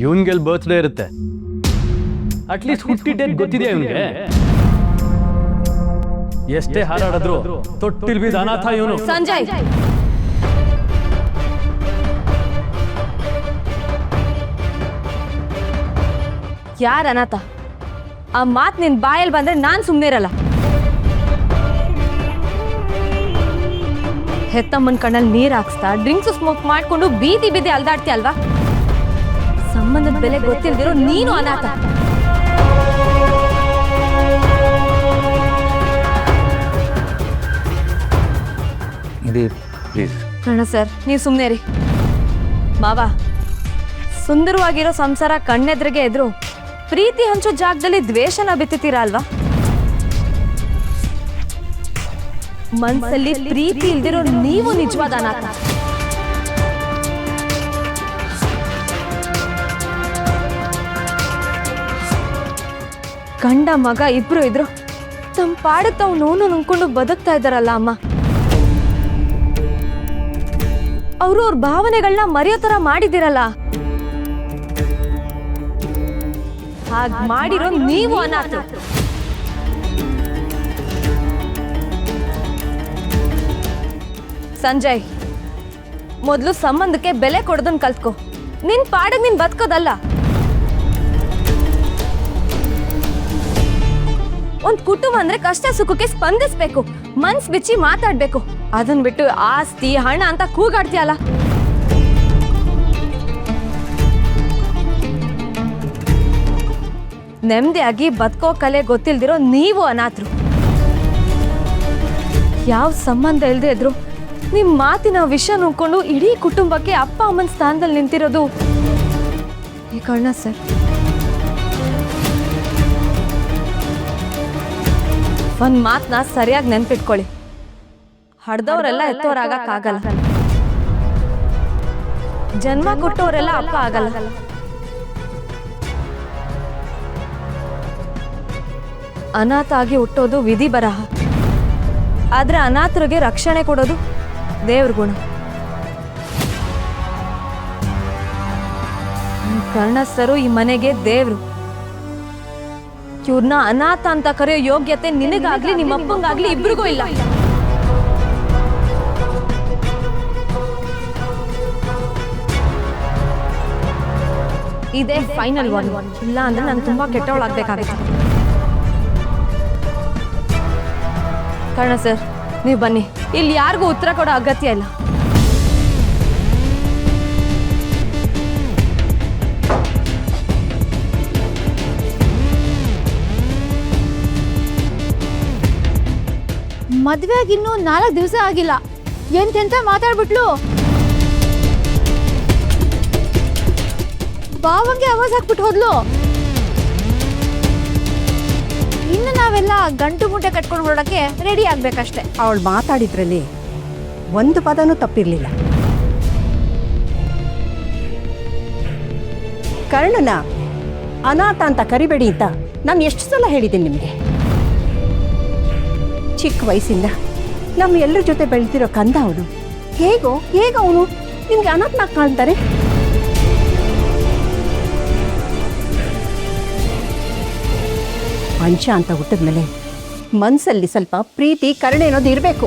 ಇವನ್ಗೆಲ್ birthday ಇರುತ್ತೆ. At least ಹುಟ್ಟಿ date ಗೊತ್ತಿದೆ ಇವನ್ಗೆ. ಎಷ್ಟೇ ಹಾರಾಡಿದ್ರು ತೊಟ್ಟಿಲ್ ಬಿದ್ದ ಅನಾಥ ಇವನು. ಸಂಜಯ್, ಯಾರ ಅನಾಥ? ಆ ಮಾತ್ ನಿನ್ ಬಾಯಲ್ಲಿ ಬಂದ್ರೆ ನಾನ್ ಸುಮ್ನೆ ಇರಲ್ಲ. ಹೆತ್ತಮ್ಮನ್ ಕಣ್ಣಲ್ಲಿ ನೀರ್ ಹಾಕ್ಸ್ತಾ ಡ್ರಿಂಕ್ಸ್ ಸ್ಮೋಕ್ ಮಾಡ್ಕೊಂಡು ಬೀದಿ ಬೀದಿ ಅಲ್ದಾಡ್ತೀಯ ಅಲ್ವಾ? ಸಂಬಂಧದ ಬೆಲೆ ಗೊತ್ತಿಲ್ದಿರೋ ನೀನು ಅನಾಥ. ಪ್ಲೀಸ್ ಅಣ್ಣ ಸರ್, ನೀವು ಸುಮ್ಮನೆ ರೀ. ಮಾವ, ಸುಂದರವಾಗಿರೋ ಸಂಸಾರ ಕಣ್ಣೆದ್ರಿಗೆ ಎದ್ರು ಪ್ರೀತಿ ಹಂಚೋ ಜಾಗದಲ್ಲಿ ದ್ವೇಷನ ಬಿತ್ತುತ್ತೀರಾ ಅಲ್ವಾ? ಮನ್ಸಲ್ಲಿ ಪ್ರೀತಿ ಇಲ್ದಿರೋ ನೀವು ನಿಜವಾದ ಅನಾಥ. ಗಂಡ ಮಗ ಇಬ್ರು ಇದ್ರು ತಮ್ಮ ಪಾಡ ತಾವು ನೋವು ನುಂಗ್ಕೊಂಡು ಬದುಕ್ತಾ ಇದ್ದಾರಲ್ಲ ಅಮ್ಮ. ಅವರು ಅವ್ರ ಭಾವನೆಗಳನ್ನ ಮರೆಯೋ ತರ ಮಾಡಿದಿರಲ್ಲ. ಹಾಗ್ ಮಾಡಿರೋ ನೀವು ಅನಾಥ. ಸಂಜಯ್, ಮೊದಲು ಸಂಬಂಧಕ್ಕೆ ಬೆಲೆ ಕೊಡೋದನ್ನ ಕಲ್ತ್ಕೋ. ನಿನ್ ಪಾಡಿಗೆ ನೀನ್ ಬದುಕೋದಲ್ಲ. ಒಂದ್ ಕುಟುಂಬ ಅಂದ್ರೆ ಕಷ್ಟ ಸುಖಕ್ಕೆ ಸ್ಪಂದಿಸ್ಬೇಕು, ಮನ್ಸ್ ಬಿಚ್ಚಿ ಮಾತಾಡ್ಬೇಕು. ಅದನ್ ಬಿಟ್ಟು ಆಸ್ತಿ ಹಣ ಅಂತ ಕೂಗಾಡ್ತೀಯಲ್ಲ. ನೆಮ್ಮದಿಯಾಗಿ ಬದುಕೋ ಕಲೆ ಗೊತ್ತಿಲ್ದಿರೋ ನೀವು ಅನಾಥರು. ಯಾವ ಸಂಬಂಧ ಇಲ್ದೇ ಇದ್ರು ನಿಮ್ ಮಾತಿನ ವಿಷ ನುಂಗ್ಕೊಂಡು ಇಡೀ ಕುಟುಂಬಕ್ಕೆ ಅಪ್ಪ ಅಮ್ಮನ ಸ್ಥಾನದಲ್ಲಿ ನಿಂತಿರೋದು ಈ ಕರ್ಣ ಸರ್. ಒಂದ್ ಮಾತನ್ನ ಸರಿಯಾಗಿ ನೆನ್ಪಿಟ್ಕೊಳ್ಳಿ. ಹಡ್ದವರೆಲ್ಲ ಎತ್ತೋರಾಗಕ್ಕಾಗಲ್ಲ. ಜನ್ಮ ಕೊಟ್ಟವರೆಲ್ಲ ಅಪ್ಪ ಆಗಲ್ಲ. ಅನಾಥ ಆಗಿ ಹುಟ್ಟೋದು ವಿಧಿ ಬರಹ. ಆದ್ರೆ ಅನಾಥರಿಗೆ ರಕ್ಷಣೆ ಕೊಡೋದು ದೇವ್ರ ಗುಣ. ಕರ್ಣಸ್ಥರು ಈ ಮನೆಗೆ ದೇವ್ರು. ಇವ್ರನ್ನ ಅನಾಥ ಅಂತ ಕರೆಯೋ ಯೋಗ್ಯತೆ ನಿನಗಾಗ್ಲಿ ನಿಮ್ಮಪ್ಪಂಗಾಗ್ಲಿ ಇಬ್ರಿಗೂ ಇಲ್ಲ. ಇದೇ ಫೈನಲ್ ಒನ್. ಇಲ್ಲ ಅಂದ್ರೆ ನಾನು ತುಂಬಾ ಕೆಟ್ಟವಳಾಗ್ಬೇಕಾಗುತ್ತೆ. ಕರ್ಣ ಸರ್, ನೀವು ಬನ್ನಿ. ಇಲ್ಲಿ ಯಾರಿಗೂ ಉತ್ತರ ಕೊಡೋ ಅಗತ್ಯ ಇಲ್ಲ. ಮದ್ವೆಗೆ ಇನ್ನೂ 4 ದಿವಸ ಆಗಿಲ್ಲ, ಎಂತೆಂತ ಮಾತಾಡ್ಬಿಟ್ಲು. ಬಾವಂಗೆ ಆವಾಜ್ ಹಾಕ್ಬಿಟ್ಟು ಹೋದ್ಲು. ಇನ್ನು ನಾವೆಲ್ಲ ಗಂಟು ಮೂಟೆ ಕಟ್ಕೊಂಡು ಹೊರಡಕ್ಕೆ ರೆಡಿ ಆಗ್ಬೇಕಷ್ಟೆ. ಅವಳು ಮಾತಾಡಿದ್ರಲ್ಲಿ ಒಂದು ಪದನೂ ತಪ್ಪಿರ್ಲಿಲ್ಲ. ಕರ್ಣನ ಅನಾಥ ಅಂತ ಕರಿಬೇಡಿ ಅಂತ ನಾನು ಎಷ್ಟು ಸಲ ಹೇಳಿದ್ದೀನಿ ನಿಮಗೆ. ಚಿಕ್ಕ ವಯಸ್ಸಿಂದ ನಮ್ಮ ಎಲ್ಲರ ಜೊತೆ ಬೆಳೆದಿರೋ ಕಂದ ಅವನು. ಹೇಗವನು ನಿಮ್ಗೆ ಅನಾಥನಾಗಿ ಕಾಣ್ತಾರೆ? ಮನುಷ್ಯ ಅಂತ ಹುಟ್ಟಿದ್ಮೇಲೆ ಮನಸ್ಸಲ್ಲಿ ಸ್ವಲ್ಪ ಪ್ರೀತಿ ಕರುಣೆ ಅನ್ನೋದು ಇರಬೇಕು.